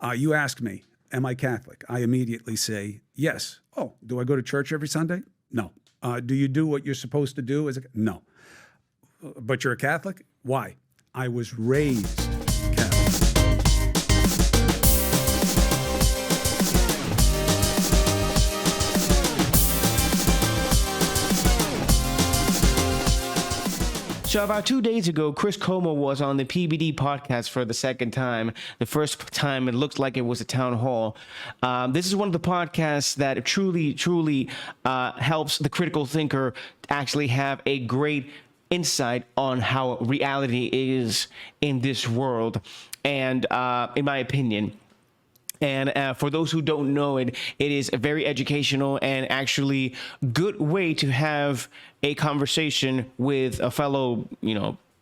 You ask me, am I Catholic? I immediately say yes. Oh, do I go to church every Sunday? No. Do you do what you're supposed to do? No. But you're a Catholic? Why? I was raised Catholic. So about 2 days ago, Chris Cuomo was on the PBD podcast for the second time. The first time, it looked like it was a town hall. This is one of the podcasts that truly helps the critical thinker actually have a great insight on how reality is in this world. And in my opinion, and for those who don't know it, it is a very educational and actually good way to have a conversation with a fellow,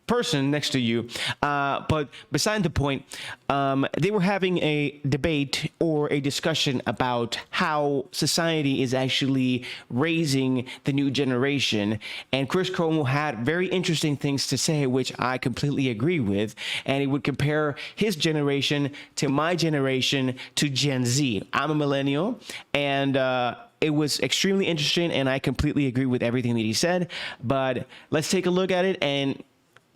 person next to you. But beside the point, they were having a debate or a discussion about how society is actually raising the new generation. And Chris Cuomo had very interesting things to say, which I completely agree with. And he would compare his generation to my generation to Gen Z. I'm a millennial, and it was extremely interesting, and I completely agree with everything that he said. But let's take a look at it and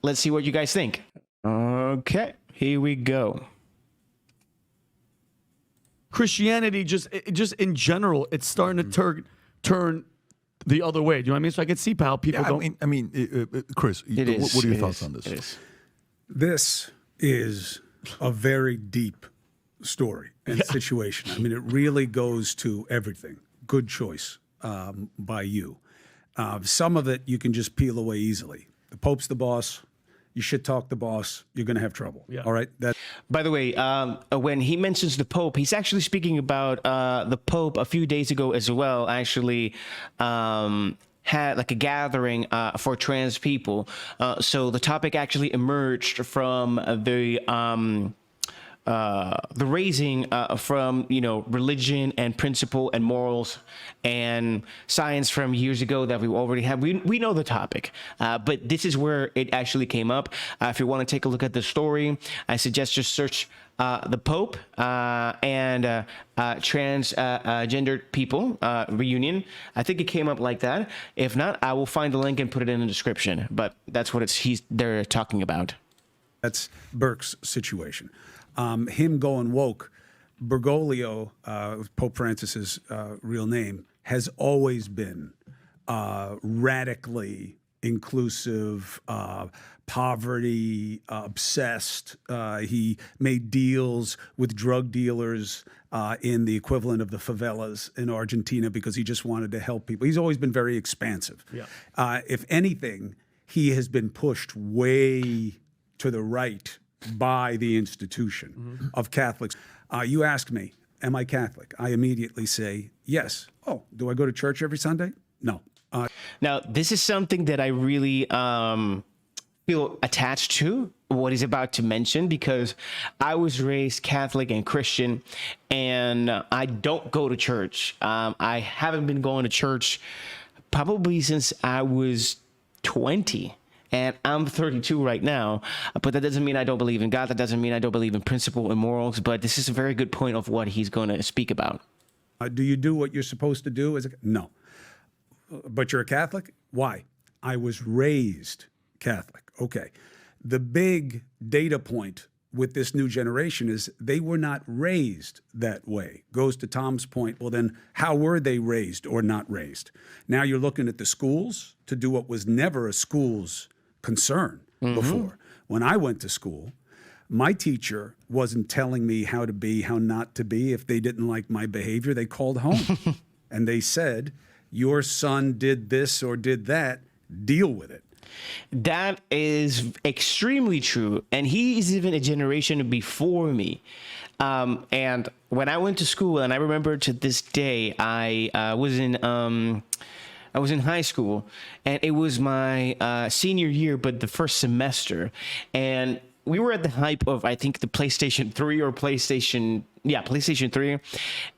let's see what you guys think. Okay, here we go. Christianity, just in general, it's starting to turn the other way. Do you know what I mean? So I can see how people don't. Chris, what are your thoughts on this? This is a very deep story and situation. I mean, it really goes to everything. Good choice by you. Some of it you can just peel away easily. The Pope's the boss. You shit talk the boss, you're going to have trouble. Yeah. All right. By the way, when he mentions the Pope, he's actually speaking about the Pope a few days ago as well. Actually, had like a gathering for trans people. So the topic actually emerged from the raising from religion and principle and morals and science from years ago that we already have. We know the topic, but this is where it actually came up. If you want to take a look at the story, I suggest just search the Pope and transgendered people reunion. I think it came up like that. If not, I will find the link and put it in the description. But that's what they're talking about. That's Burke's situation. Him going woke, Bergoglio, Pope Francis's real name, has always been radically inclusive, poverty obsessed. He made deals with drug dealers in the equivalent of the favelas in Argentina because he just wanted to help people. He's always been very expansive. Yeah. If anything, he has been pushed way to the right by the institution of Catholics. You ask me, am I Catholic? I immediately say yes. Oh, do I go to church every Sunday? No. Now, this is something that I really feel attached to, what he's about to mention, because I was raised Catholic and Christian, and I don't go to church. I haven't been going to church probably since I was 20. And I'm 32 right now, but that doesn't mean I don't believe in God. That doesn't mean I don't believe in principle and morals, but this is a very good point of what he's going to speak about. Do you do what you're supposed to do? No. But you're a Catholic? Why? I was raised Catholic. Okay. The big data point with this new generation is they were not raised that way. Goes to Tom's point, well then, how were they raised or not raised? Now you're looking at the schools to do what was never a school's concern before. When I went to school, my teacher wasn't telling me how to be, how not to be. If they didn't like my behavior, they called home and they said, your son did this or did that, deal with it. That is extremely true. And he's even a generation before me. And when I went to school, and I remember to this day, I was in high school, and it was my senior year, but the first semester. And we were at the hype of, I think, the PlayStation 3 or PlayStation 3.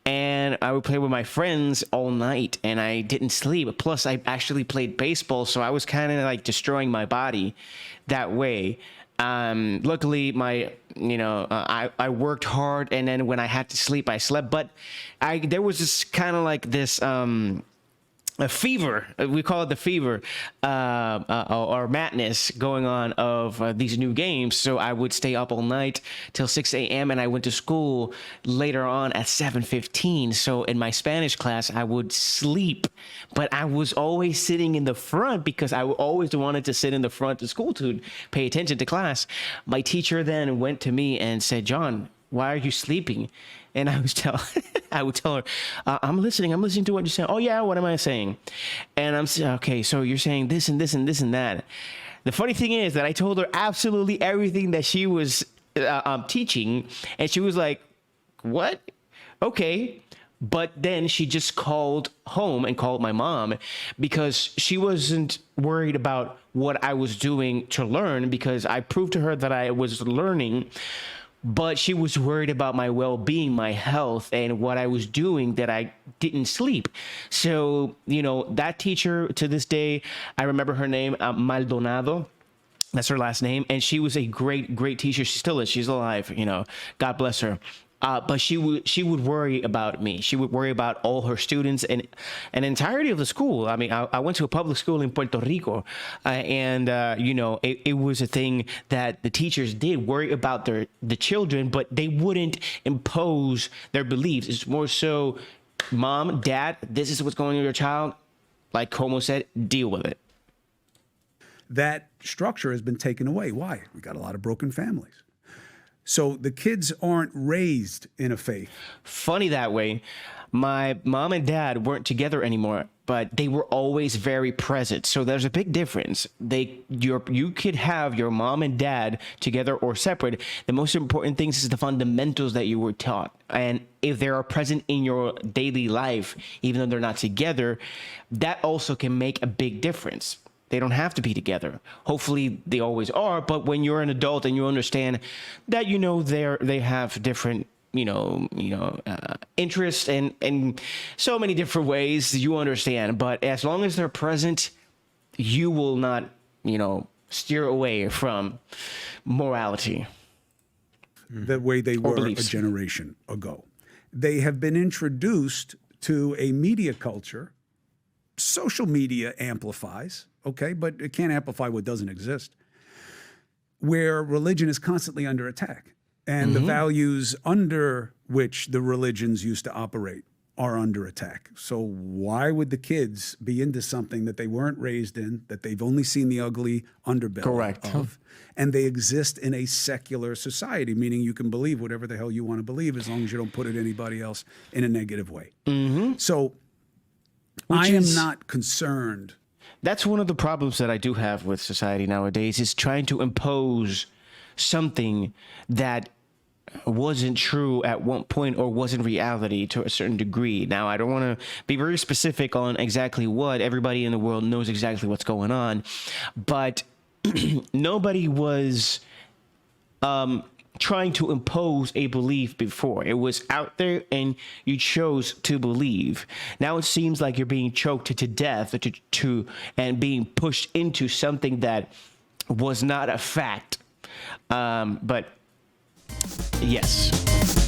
And I would play with my friends all night, and I didn't sleep. Plus, I actually played baseball, so I was kind of like destroying my body that way. Luckily, my I worked hard, and then when I had to sleep, I slept. But there was this kind of like this a fever, we call it the fever, or madness going on of these new games. So I would stay up all night till 6 a.m. and I went to school later on at 7:15. So in my Spanish class, I would sleep, but I was always sitting in the front because I always wanted to sit in the front of school to pay attention to class. My teacher then went to me and said, "John, why are you sleeping?" And I would tell her, I'm listening to what you're saying. Oh yeah, what am I saying? And I'm saying, okay, so you're saying this and this and this and that. The funny thing is that I told her absolutely everything that she was teaching, and she was like, what? Okay. But then she just called home and called my mom because she wasn't worried about what I was doing to learn, because I proved to her that I was learning. But she was worried about my well-being, my health, and what I was doing that I didn't sleep. So, that teacher to this day, I remember her name, Maldonado. That's her last name. And she was a great, great teacher. She still is. She's alive, God bless her. But she would worry about me. She would worry about all her students and an entirety of the school. I mean, I went to a public school in Puerto Rico, and it was a thing that the teachers did worry about the children, but they wouldn't impose their beliefs. It's more so, Mom, Dad, this is what's going on with your child. Like Cuomo said, deal with it. That structure has been taken away. Why? We got a lot of broken families. So the kids aren't raised in a faith. Funny that way. My mom and dad weren't together anymore, but they were always very present. So there's a big difference. You could have your mom and dad together or separate. The most important thing is the fundamentals that you were taught. And if they are present in your daily life, even though they're not together, that also can make a big difference. They don't have to be together. Hopefully they always are, but when you're an adult and you understand that, they have different, interests and so many different ways, you understand. But as long as they're present, you will not, steer away from morality. The way they were a generation ago. They have been introduced to a media culture. Social media amplifies, okay, but it can't amplify what doesn't exist, where religion is constantly under attack, and the values under which the religions used to operate are under attack. So why would the kids be into something that they weren't raised in, that they've only seen the ugly underbelly of, and they exist in a secular society, meaning you can believe whatever the hell you want to believe as long as you don't put it anybody else in a negative way. So I am not concerned. That's one of the problems that I do have with society nowadays, is trying to impose something that wasn't true at one point or wasn't reality to a certain degree. Now, I don't want to be very specific on exactly what. Everybody in the world knows exactly what's going on, but nobody was trying to impose a belief before. It was out there and you chose to believe. Now it seems like you're being choked to death and being pushed into something that was not a fact. But yes.